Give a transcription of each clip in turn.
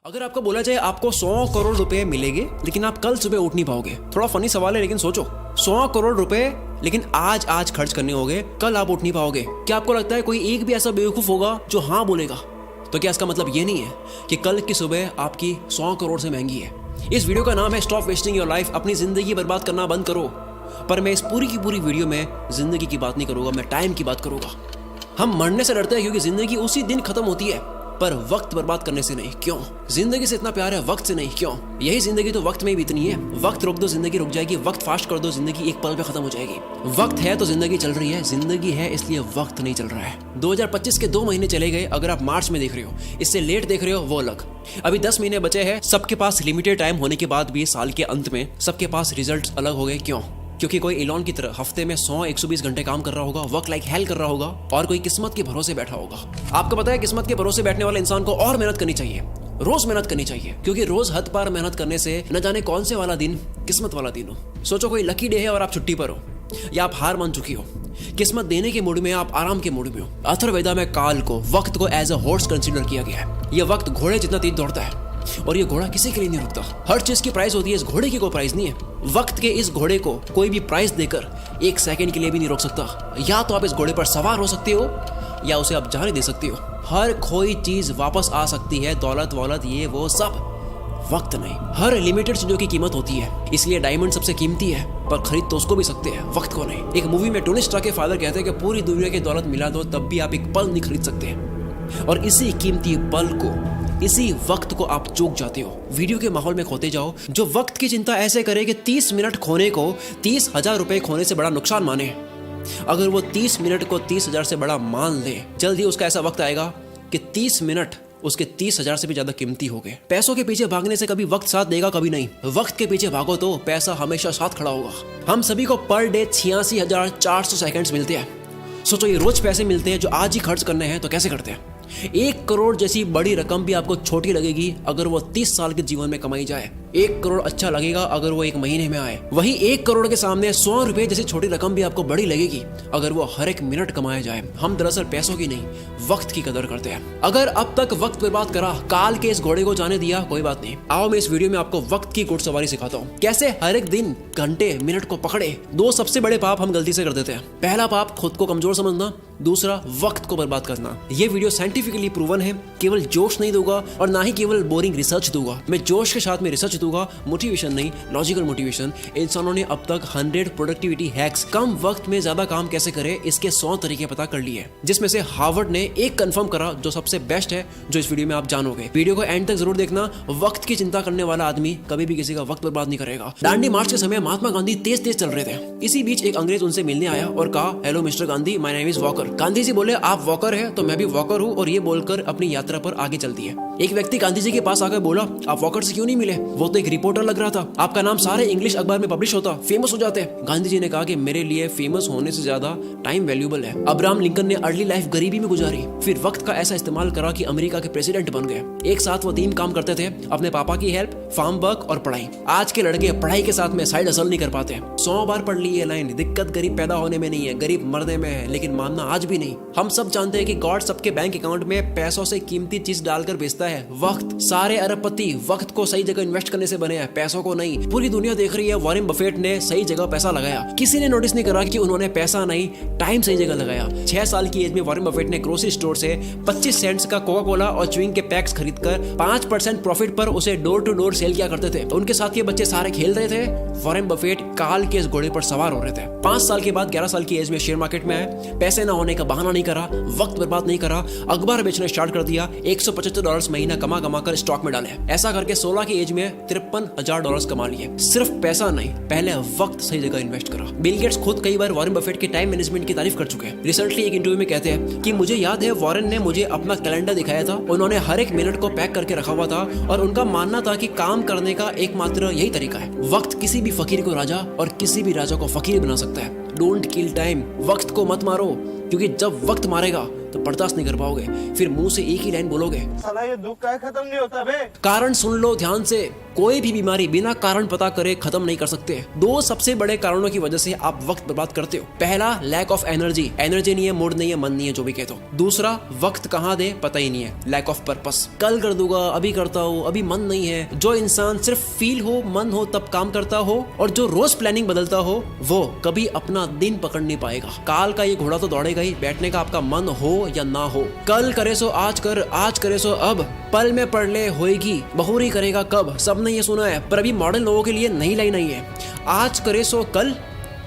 अगर आपको बोला जाए आपको 100 करोड़ रुपए मिलेंगे लेकिन आप कल सुबह उठ नहीं पाओगे, थोड़ा फनी सवाल है लेकिन सोचो, 100 करोड़ रुपए लेकिन आज खर्च करने होंगे, कल आप उठ नहीं पाओगे। क्या आपको लगता है कोई एक भी ऐसा बेवकूफ होगा जो हाँ बोलेगा? तो क्या इसका मतलब ये नहीं है कि कल की सुबह आपकी 100 करोड़ से महंगी है? इस वीडियो का नाम है स्टॉप वेस्टिंग योर लाइफ, अपनी जिंदगी बर्बाद करना बंद करो। पर मैं इस पूरी की पूरी वीडियो में जिंदगी की बात नहीं करूंगा, मैं टाइम की बात करूंगा। हम मरने से डरते हैं क्योंकि जिंदगी उसी दिन खत्म होती है, पर वक्त बर्बाद करने से नहीं। क्यों? जिंदगी से इतना प्यार है, वक्त से नहीं। क्यों? यही जिंदगी तो वक्त में ही बीतनी है। वक्त रोक दो जिंदगी रुक जाएगी, वक्त फास्ट कर दो जिंदगी एक पल पे खत्म हो जाएगी। वक्त है तो जिंदगी चल रही है, जिंदगी है इसलिए वक्त नहीं चल रहा है। 2025 के 2 महीने चले गए, अगर आप मार्च में देख रहे हो, इससे लेट देख रहे हो वो अलग। अभी 10 महीने बचे हैं। सबके पास लिमिटेड टाइम होने के बाद भी साल के अंत में सबके पास रिजल्ट अलग हो गए। क्यों? क्योंकि कोई एलॉन की तरह हफ्ते में 100-120 घंटे काम कर रहा होगा, वर्क लाइक हेल कर रहा होगा, और कोई किस्मत के भरोसे बैठा होगा। आपको पता है किस्मत के भरोसे बैठने वाले इंसान को और मेहनत करनी चाहिए, रोज मेहनत करनी चाहिए, क्योंकि रोज हद पार मेहनत करने से न जाने कौन से वाला दिन किस्मत वाला दिन हो। सोचो कोई लकी डे है और आप छुट्टी पर हो, या आप हार मान चुकी हो, किस्मत देने के मूड में, आप आराम के मूड में हो। अथर्ववेदा में काल को, वक्त को एज अ हॉर्स कंसीडर किया गया है। यह वक्त घोड़े जितना तेज दौड़ता है और ये घोड़ा किसी के लिए नहीं रुकता। हर चीज की प्राइस होती है, इस घोड़े की कोई प्राइस नहीं है। वक्त के इस घोड़े को कोई भी प्राइस देकर 1 सेकंड के लिए भी नहीं रोक सकता। या तो आप इस घोड़े पर सवार हो सकते हो या उसे आप जाने दे सकते हो। हर कोई चीज वापस आ सकती है, दौलत वौलत ये वो सब, वक्त नहीं। हर लिमिटेड चीजों की कीमत होती है, इसलिए डायमंड सबसे कीमती है, पर खरीद तो उसको भी सकते हैं, वक्त को नहीं। एक मूवी में टोनी स्टार्क के फादर कहते हैं कि पूरी दुनिया की दौलत मिला दो तब भी आप एक पल नहीं खरीद सकते, और इसी कीमती पल को, इसी वक्त को आप चूक जाते हो। वीडियो के माहौल में खोते जाओ। जो वक्त की चिंता ऐसे करे कि 30 मिनट खोने को 30,000 रुपए खोने से बड़ा नुकसान माने, अगर वो 30 मिनट को 30,000 से बड़ा मान ले, जल्द ही उसका ऐसा वक्त आएगा कि 30 मिनट उसके 30,000 से भी ज्यादा कीमती हो गए। पैसों के पीछे भागने से कभी वक्त साथ देगा, कभी नहीं। वक्त के पीछे भागो तो पैसा हमेशा साथ खड़ा होगा। हम सभी को पर डे 86,400 सेकंड्स मिलते हैं। सोचो ये रोज पैसे मिलते हैं जो आज ही खर्च करने हैं, तो कैसे करते हैं? 1 करोड़ जैसी बड़ी रकम भी आपको छोटी लगेगी अगर वो 30 साल के जीवन में कमाई जाए। 1 करोड़ अच्छा लगेगा अगर वो 1 महीने में आए। वही 1 करोड़ के सामने 100 रुपए जैसी छोटी रकम भी आपको बड़ी लगेगी अगर वो हर 1 मिनट कमाया जाए। हम दरअसल पैसों की नहीं, वक्त की कदर करते हैं। अगर अब तक वक्त बर्बाद करा, काल के इस घोड़े को जाने दिया, कोई बात नहीं। आओ मैं इस वीडियो में आपको वक्त की घुड़सवारी सिखाता हूँ, कैसे हर एक दिन, घंटे, मिनट को पकड़े। 2 सबसे बड़े पाप हम गलती से कर देते हैं। पहला पाप खुद को कमजोर समझना, दूसरा वक्त को बर्बाद करना। ये वीडियो साइंटिफिकली प्रूवन है, केवल जोश नहीं दूंगा और ना ही केवल बोरिंग रिसर्च दूंगा। मैं जोश के साथ में रिसर्च दूंगा, मोटिवेशन नहीं, लॉजिकल मोटिवेशन। इंसानों ने अब तक 100 प्रोडक्टिविटी हैक्स, कम वक्त में ज्यादा काम कैसे करें, इसके 100 तरीके पता कर लिए, जिसमें से हार्वर्ड ने एक कंफर्म करा जो सबसे बेस्ट है, जो इस वीडियो में आप जानोगे। वीडियो को एंड तक जरूर देखना। वक्त की चिंता करने वाला आदमी कभी भी किसी का वक्त बर्बाद नहीं करेगा। दांडी मार्च के समय महात्मा गांधी तेज चल रहे थे। इसी बीच एक अंग्रेज उनसे मिलने आया और कहा, hello mister Gandhi, my name is Walker. Gandhi ji बोले, आप वॉकर है तो मैं भी वॉकर हूँ, और ये बोलकर अपनी यात्रा पर आगे चल दिए। एक व्यक्ति गांधी जी के पास आकर बोला, आप वॉकर से क्यों नहीं मिले? वो तो एक रिपोर्टर लग रहा था, आपका नाम सारे इंग्लिश अखबार में पब्लिश होता, फेमस हो जाते। गांधी जी ने कहा कि मेरे लिए फेमस होने से ज्यादा टाइम वैल्यूएबल है। अब्राहम लिंकन ने अर्ली लाइफ गरीबी में गुजारी, फिर वक्त का ऐसा इस्तेमाल करा कि अमेरिका के प्रेसिडेंट बन गए। एक साथ वो 3 काम करते थे, अपने पापा की हेल्प, फार्म वर्क और पढ़ाई। आज के लड़के पढ़ाई के साथ में साइड हसल नहीं कर पाते। 100 बार पढ़ ली ये लाइन, दिक्कत गरीब पैदा होने में नहीं है, गरीब मरने में है, लेकिन मानना आज भी नहीं। हम सब जानते हैं कि गॉड सबके बैंक अकाउंट में पैसों से कीमती चीज डालकर भेजता है, वक्त। सारे अरबपति वक्त को सही जगह इन्वेस्ट करने से बने हैं, पैसों को नहीं। पूरी दुनिया देख रही है वॉरेन बफेट ने सही जगह पैसा लगाया। किसी ने नोटिस नहीं करा कि उन्होंने पैसा नहीं, टाइम सही जगह लगाया। 6 साल की एज में वॉरेन बफेट ने ग्रोसरी स्टोर से 25 सेंट्स का कोका कोला और च्युइंग के पैक्स खरीदकर 5% प्रॉफिट पर उसे डोर टू डोर सेल किया करते थे। उनके साथ ये बच्चे सारे खेल रहे थे, वॉरेन बफेट काल के इस घोड़े पर सवार हो रहे थे। 5 साल के बाद 11 साल की एज में शेयर मार्केट में आए। पैसे ना होने का बहाना नहीं करा, वक्त बर्बाद नहीं करा, अखबार बेचना स्टार्ट कर दिया। $175 महीना कमा कर स्टॉक में डाले। ऐसा करके 16 की एज में $53,000 कमा लिए। सिर्फ पैसा नहीं, पहले वक्त सही जगह इन्वेस्ट करा। बिल गेट्स खुद कई बार वॉरेन बफेट के टाइम मैनेजमेंट की तारीफ कर चुके हैं। रिसेंटली एक इंटरव्यू में कहते हैं कि मुझे याद है वॉरेन ने मुझे अपना कैलेंडर दिखाया था, उन्होंने हर 1 मिनट को पैक करके रखा हुआ था, और उनका मानना था कि काम करने का एकमात्र यही तरीका है। वक्त किसी भी फकीर को राजा और किसी भी राजा को फकीर बना सकता है। डोंट किल टाइम, वक्त को मत मारो, क्योंकि जब वक्त मारेगा तो बर्दाश्त नहीं कर पाओगे, फिर मुंह से एक ही लाइन बोलोगे, साला ये दुख का खत्म नहीं होता बे। कारण सुन लो ध्यान से, कोई भी बीमारी बिना कारण पता करे खत्म नहीं कर सकते। दो सबसे बड़े कारणों की वजह से आप वक्त बर्बाद करते हो। पहला, लैक ऑफ एनर्जी नहीं है, मूड नहीं है, मन नहीं है, जो भी कहते हो। दूसरा, वक्त कहाँ दे पता ही नहीं है, लैक ऑफ पर्पस। कल कर दूंगा, अभी करता हूँ, अभी मन नहीं है। जो इंसान सिर्फ फील हो, मन हो तब काम करता हो और जो रोज प्लानिंग बदलता हो, वो कभी अपना दिन पकड़ नहीं पाएगा। काल का ये घोड़ा तो दौड़ेगा ही, बैठने का आपका मन हो या ना हो। कल करे सो आज कर, आज करे सो अब, पल में पढ़ ले होएगी, बहुरी करेगा कब। सबने ये सुना है, पर अभी मॉडर्न लोगों के लिए नई लाइन आई है, आज करे सो कल,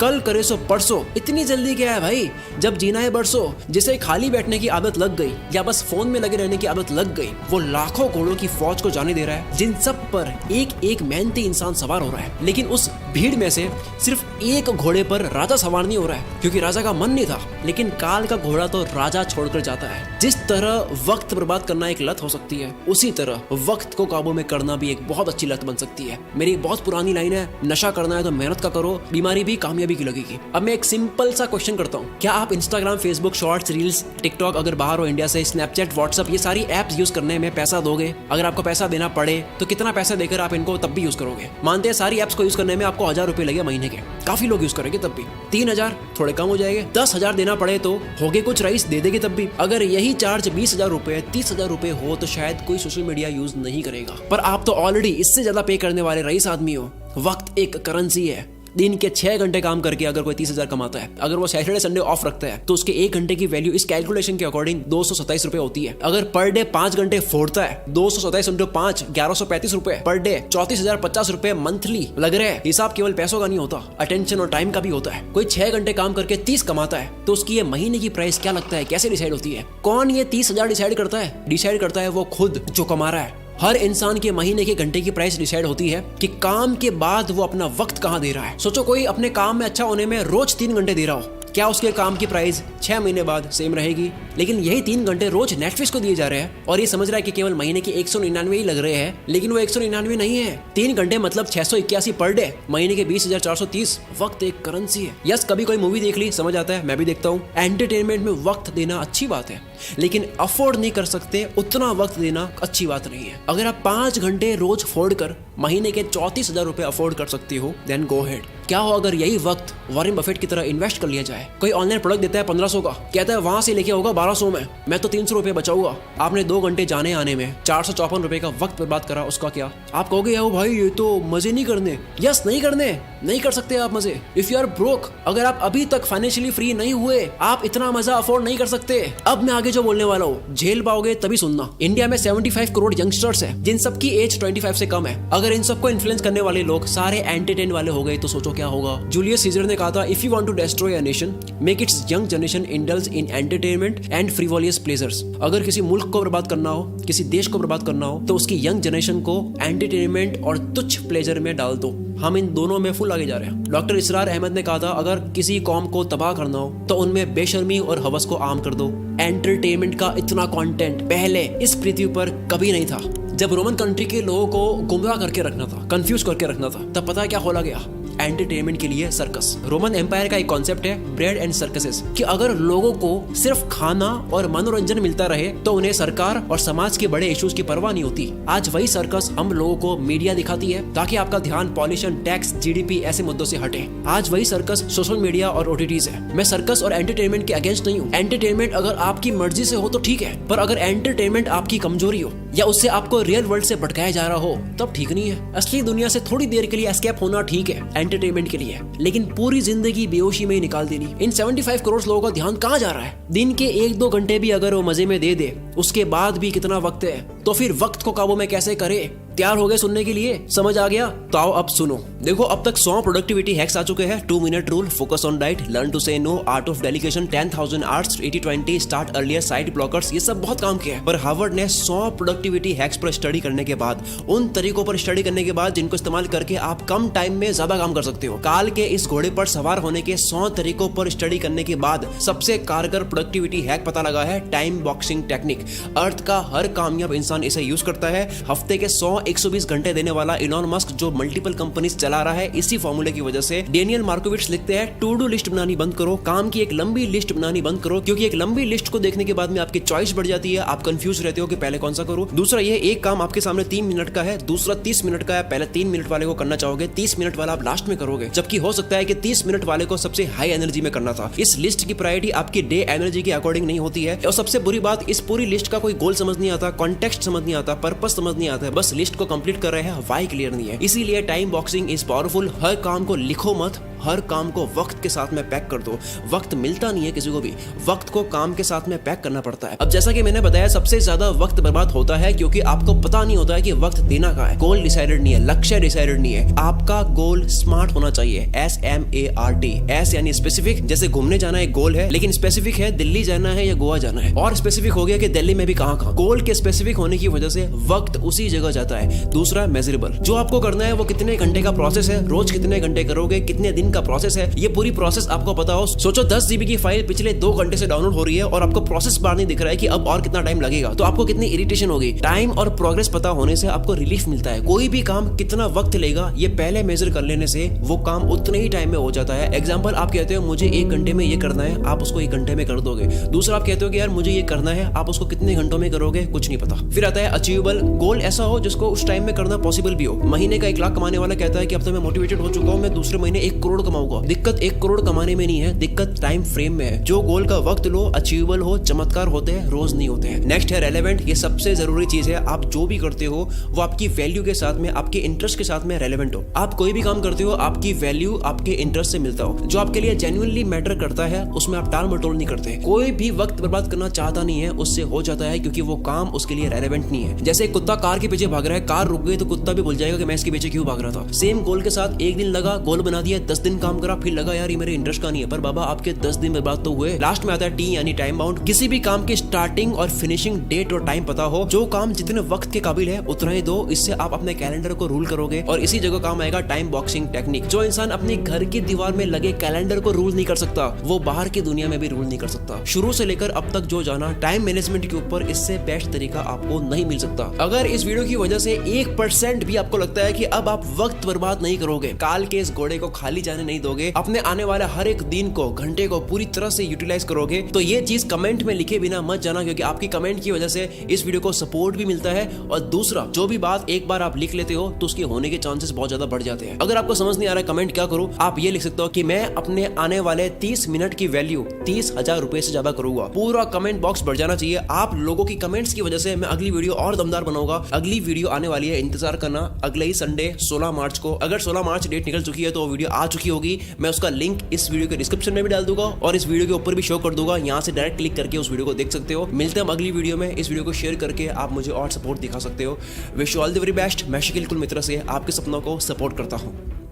कल करे सो परसों। इतनी जल्दी क्या है भाई, जब जीना है बरसों। जिसे खाली बैठने की आदत लग गई या बस फोन में लगे रहने की आदत लग गई, वो लाखों घोड़ों की फौज को जाने दे रहा है, जिन सब पर एक एक मेहनती इंसान सवार हो रहा है। लेकिन उस भीड़ में से सिर्फ एक घोड़े पर राजा सवार नहीं हो रहा है, क्योंकि राजा का मन नहीं था। लेकिन काल का घोड़ा तो राजा छोड़कर जाता है। जिस तरह वक्त बर्बाद करना एक लत हो सकती है, उसी तरह वक्त को काबू में करना भी एक बहुत अच्छी लत बन सकती है। मेरी एक बहुत पुरानी लाइन है, नशा करना है तो मेहनत का करो, बीमारी भी कामयाबी की लगेगी। अब मैं एक सिंपल सा क्वेश्चन करता हूँ, क्या आप Instagram, Facebook, shorts, reels, TikTok, अगर बाहर हो इंडिया से, स्नैपचैट, व्हाट्सएप, ये सारी एप्स यूज करने में पैसा दोगे? अगर आपको पैसा देना पड़े तो कितना पैसा देकर आप इनको तब भी यूज करोगे? मानते हैं सारी एप्स को यूज करने में आपको 1000 रुपए लगे महीने के, काफी लोग यूज करेंगे तब भी। 3000 थोड़े कम हो जाएंगे, 10,000 देना पड़े तो होगे कुछ रईस दे देंगे तब भी। अगर यही चार्ज 20,000 रुपए, 30,000 रुपए हो तो शायद कोई सोशल मीडिया यूज नहीं करेगा। पर आप तो ऑलरेडी इससे ज्यादा पे करने वाले रईस आदमी हो। वक्त एक करेंसी है। दिन के 6 घंटे काम करके अगर कोई 30,000 कमाता है, अगर वो सैटरडे संडे ऑफ रखता है तो उसके 1 घंटे की वैल्यू इस कैलकुलेशन के अकॉर्डिंग 227 रुपए होती है। अगर पर डे 5 घंटे फोड़ता है, 227 इंटू 5, 1135 रुपए पर डे, 34,050 रुपए मंथली लग रहे हैं। हिसाब केवल पैसों का नहीं होता, अटेंशन और टाइम का भी होता है। कोई 6 घंटे काम करके 30 कमाता है तो उसकी ये महीने की प्राइस क्या लगता है, कैसे डिसाइड होती है? कौन ये 30,000 डिसाइड करता है? डिसाइड करता है वो खुद जो कमा रहा है। हर इंसान के महीने के घंटे की प्राइस डिसाइड होती है कि काम के बाद वो अपना वक्त कहाँ दे रहा है। सोचो कोई अपने काम में अच्छा होने में रोज 3 घंटे दे रहा हो, क्या उसके काम की प्राइस 6 महीने बाद सेम रहेगी? लेकिन यही 3 घंटे रोज नेटफ्लिक्स को दिए जा रहे हैं और ये समझ रहा है कि केवल महीने के 199 ही लग रहे हैं, लेकिन वो 199 नहीं है। 3 घंटे मतलब 681 पर डे, महीने के 20,430। वक्त एक करेंसी है। यस, कभी कोई मूवी देख ली, समझ आता है, मैं भी देखता हूँ। एंटरटेनमेंट में वक्त देना अच्छी बात है, लेकिन अफोर्ड नहीं कर सकते उतना वक्त देना अच्छी बात नहीं है। अगर आप 5 घंटे रोज फोड़ कर महीने के 34,000 रुपए अफोर्ड कर सकती हो, देन गो हेड। क्या हो अगर यही वक्त वॉरेन बफेट की तरह इन्वेस्ट कर लिया जाए? कोई ऑनलाइन प्रोडक्ट देता है 1500 का, कहता है वहां से लेके होगा 1200 में, मैं तो 300 रुपए बचाऊंगा। आपने 2 घंटे जाने आने में 454 रुपए का वक्त बर्बाद करा, उसका क्या? आप कहोगे यार भाई ये तो मजे नहीं करने। यस, नहीं करने, नहीं कर सकते आप मजे। इफ यू आर ब्रोक, अगर आप अभी तक फाइनेंशियली फ्री नहीं हुए, आप इतना मजा अफोर्ड नहीं कर सकते। अब मैं आगे जो बोलने वाला हूँ झेल पाओगे तभी सुनना। इंडिया में 75 करोड़ यंगस्टर्स है जिन सबकी एज 25 से कम है। अगर इन सबको इन्फ्लुएंस करने वाले लोग सारे एंटरटेन वाले हो गए तो सोचो क्या होगा। जूलियस सीजर ने कहा था, if you want to destroy a nation, make its young generation indulge in entertainment and frivolous pleasures. अगर किसी मुल्क को बर्बाद करना हो, किसी देश को बर्बाद करना हो, तो उसकी यंग जनरेशन को एंटरटेनमेंट और तुच्छ प्लेजर में डाल दो। हम इन दोनों में फुल आगे जा रहे हैं। डॉक्टर इसरार अहमद ने कहा था, अगर किसी कौम को तबाह करना हो तो उनमें बेशर्मी और हवस को आम कर दो। एंटरटेनमेंट का इतना कंटेंट पहले इस पृथ्वी पर कभी नहीं था। जब रोमन कंट्री के लोगों को गुमराह करके रखना था, कंफ्यूज करके रखना था, तब पता है क्या खोला गया? एंटरटेनमेंट के लिए सर्कस। रोमन एम्पायर का एक कॉन्सेप्ट है ब्रेड एंड सर्कसेस, कि अगर लोगों को सिर्फ खाना और मनोरंजन मिलता रहे तो उन्हें सरकार और समाज के बड़े इश्यूज की परवाह नहीं होती। आज वही सर्कस हम लोगों को मीडिया दिखाती है ताकि आपका ध्यान पॉल्यूशन, टैक्स, जीडीपी ऐसे मुद्दों से हटे। आज वही सर्कस सोशल मीडिया और ओटीटीज है। मैं सर्कस और एंटरटेनमेंट के अगेंस्ट नहीं हूँ। एंटरटेनमेंट अगर आपकी मर्जी से हो तो ठीक है, पर अगर एंटरटेनमेंट आपकी कमजोरी हो या उससे आपको रियल वर्ल्ड से भटकाया जा रहा हो तब ठीक नहीं है। असली दुनिया से थोड़ी देर के लिए एस्केप होना ठीक है एंटरटेनमेंट के लिए, लेकिन पूरी जिंदगी बेहोशी में ही निकाल देनी। इन 75 करोड़ लोगों का ध्यान कहाँ जा रहा है? दिन के 1-2 घंटे भी अगर वो मजे में दे दे, उसके बाद भी कितना वक्त है, तो फिर वक्त को काबू में कैसे करे? तैयार हो गए सुनने के लिए? समझ आ गया? तो आओ अब सुनो। देखो, अब तक 100 प्रोडक्टिविटी हैक्स आ चुके हैं। 2 minute rule, focus on diet, learn to say no, art of delegation, 10,000 arts, 80-20, start earlier, side blockers, ये सब बहुत काम किया है। पर हार्वर्ड ने 100 प्रोडक्टिविटी हैक्स पर स्टडी करने के बाद, उन तरीकों पर स्टडी करने के बाद जिनको इस्तेमाल करके आप कम टाइम में ज्यादा काम कर सकते हो, काल के इस घोड़े पर सवार होने के 100 तरीकों पर स्टडी करने के बाद सबसे कारगर प्रोडक्टिविटी हैक पता लगा है टाइम बॉक्सिंग टेक्निक। अर्थ का हर कामयाब इंसान इसे यूज करता है। हफ्ते के 100 120 घंटे देने वाला इलॉन मस्क जो मल्टीपल कंपनीज चला रहा है, इसी फॉर्मूले की वजह से डेनियल मार्कोविट्स लिखते हैं टू डू लिस्ट बनानी बंद करो, काम की एक लंबी लिस्ट बनानी बंद करो, क्योंकि एक लंबी लिस्ट को देखने के बाद में आपकी चॉइस बढ़ जाती है, आप कंफ्यूज रहते हो कि पहले कौन सा करूं। दूसरा ये एक काम आपके सामने 3 मिनट का है, दूसरा 30 मिनट का है, पहले 3 मिनट वाले को करना चाहोगे, 30 मिनट वाला आप लास्ट में करोगे, जबकि हो सकता है कि 30 मिनट वाले को सबसे हाई एनर्जी में करना था। इस लिस्ट की प्रायोरिटी आपकी डे एनर्जी के अकॉर्डिंग नहीं होती है। और सबसे बुरी बात, इस पूरी लिस्ट का कोई गोल समझ नहीं आता, कॉन्टेक्स्ट समझ नहीं आता, पर्पस समझ नहीं आता है, बस लिस्ट को कंप्लीट कर रहे हैं, व्हाई क्लियर नहीं है। इसीलिए टाइम बॉक्सिंग इज पावरफुल। हर काम को लिखो मत, हर काम को वक्त के साथ में पैक कर दो। वक्त मिलता नहीं है किसी को भी, वक्त को काम के साथ में पैक करना पड़ता है। अब जैसा कि मैंने बताया, सबसे ज्यादा वक्त बर्बाद होता है क्योंकि आपको पता नहीं होता है कि वक्त देना कहाँ है। गोल डिसाइडेड नहीं है, लक्ष्य डिसाइडेड नहीं है। आपका गोल स्मार्ट होना चाहिए, SMART। एस यानी स्पेसिफिक, जैसे घूमने जाना एक गोल है, लेकिन स्पेसिफिक है दिल्ली जाना है या गोवा जाना है, और स्पेसिफिक हो गया कि दिल्ली में भी कहाँ। गोल के स्पेसिफिक होने की वजह से वक्त उसी जगह जाता है। दूसरा मेजरेबल, जो आपको करना है वो कितने घंटे का प्रोसेस है, रोज कितने घंटे करोगे, कितने दिन का प्रोसेस है, ये पूरी प्रोसेस आपको पता हो। सोचो 10 GB की फाइल पिछले 2 घंटे से डाउनलोड हो रही है और आपको प्रोसेस बार नहीं दिख रहा है कि अब और कितना टाइम लगेगा, तो आपको कितनी इरिटेशन होगी। टाइम और प्रोग्रेस पता होने से आपको रिलीफ मिलता है। कोई भी काम कितना वक्त लेगा ये पहले मेजर कर लेने से वो काम उतने ही टाइम में हो जाता है। एग्जांपल, आप कहते हो मुझे 1 घंटे में ये करना है, आप उसको 1 घंटे में कर दोगे। दूसरा, आप कहते हो कि यार मुझे ये करना है, आप उसको कितने घंटों में करोगे, कुछ नहीं पता। फिर आता है अचीवेबल, गोल ऐसा हो जिसको उस टाइम में करना पॉसिबल भी हो। महीने का 1 लाख कमाने वाला कहता है कि अब तो मैं मोटिवेटेड हो चुका हूं, मैं दूसरे महीने 1 करोड़ कमाऊंगा। दिक्कत 1 करोड़ कमाने में नहीं है, दिक्कत टाइम फ्रेम में है। जो गोल का वक्त लो, अचीवेबल हो, चमत्कार होते हैं, रोज नहीं होते हैं। नेक्स्ट है रेलेवेंट। ये सबसे जरूरी चीज है। आप जो भी करते हो वो आपकी वैल्यू के साथ में, आपके इंटरेस्ट के साथ में रेलेवेंट हो। आप कोई भी काम करते हो, आपकी वैल्यू आपके इंटरेस्ट से मिलता हो। जो आपके लिए जेन्युइनली मैटर करता है उसमें आप टाल मटोल नहीं करते। कोई भी वक्त बर्बाद करना चाहता नहीं है, उससे हो जाता है, क्योंकि वो काम उसके लिए रेलेवेंट नहीं है। जैसे कुत्ता कार के पीछे भाग रहा है, कार रुक गई तो कुत्ता भी भूल जाएगा कि मैं इसके पीछे क्यों भाग रहा था। सेम गोल के साथ 1 दिन लगा, गोल बना दिया, 10 दिन काम करा, फिर लगा यार ये मेरे इंटरेस्ट का नहीं है, पर बाबा आपके 10 दिन बर्बाद तो हुए। लास्ट में आता है T यानी टाइम बाउंड। किसी भी काम की स्टार्टिंग और फिनिशिंग डेट और टाइम पता हो। जो काम जितने वक्त के काबिल है उतना ही दो, इससे आप अपने कैलेंडर को रूल करोगे। और इसी जगह काम आएगा टाइम बॉक्सिंग टेक्निक। जो इंसान अपने घर की दीवार में लगे कैलेंडर को रूल नहीं कर सकता, वो बाहर की दुनिया में भी रूल नहीं कर सकता। शुरू से लेकर अब तक जो जाना टाइम मैनेजमेंट के ऊपर, इससे बेस्ट तरीका आपको नहीं मिल सकता। अगर इस वीडियो की वजह से 1% भी आपको लगता है कि अब आप वक्त बर्बाद नहीं करोगे, काल के इस घोड़े को खाली जाने नहीं दोगे, अपने आने वाले हर एक दिन को, घंटे को पूरी तरह से यूटिलाइज करोगे, तो ये चीज कमेंट में लिखे बिना मत जाना, क्योंकि आपकी कमेंट की वजह से इस वीडियो को सपोर्ट भी मिलता है। और दूसरा, जो भी बात एक बार आप लिख लेते हो तो उसके होने के चांसेस बहुत ज्यादा बढ़ जाते हैं। अगर आपको समझ नहीं आ रहा है कमेंट क्या करूं, आप ये लिख सकते हो कि मैं अपने आने वाले 30 मिनट की वैल्यू 30,000 रुपए से ज्यादा करूंगा। पूरा कमेंट बॉक्स भर जाना चाहिए। आप लोगों की कमेंट्स की वजह से मैं अगली वीडियो और दमदार बनाऊंगा। अगली वीडियो आने वाली है, इंतजार करना, अगले ही संडे 16 मार्च को। अगर 16 मार्च डेट निकल चुकी है तो वीडियो आ चुकी होगी। मैं उसका लिंक इस वीडियो के डिस्क्रिप्शन में भी डाल दूंगा और इस वीडियो के ऊपर भी शो कर दूंगा। यहाँ से डायरेक्ट क्लिक करके उस वीडियो को देख सकते हो। मिलते हैं अगली वीडियो में। इस वीडियो को शेयर करके आप मुझे और सपोर्ट दिखा सकते हो। Wish you all the very best. मैं शकील कुल मित्र से आपके सपनों को सपोर्ट करता हूँ।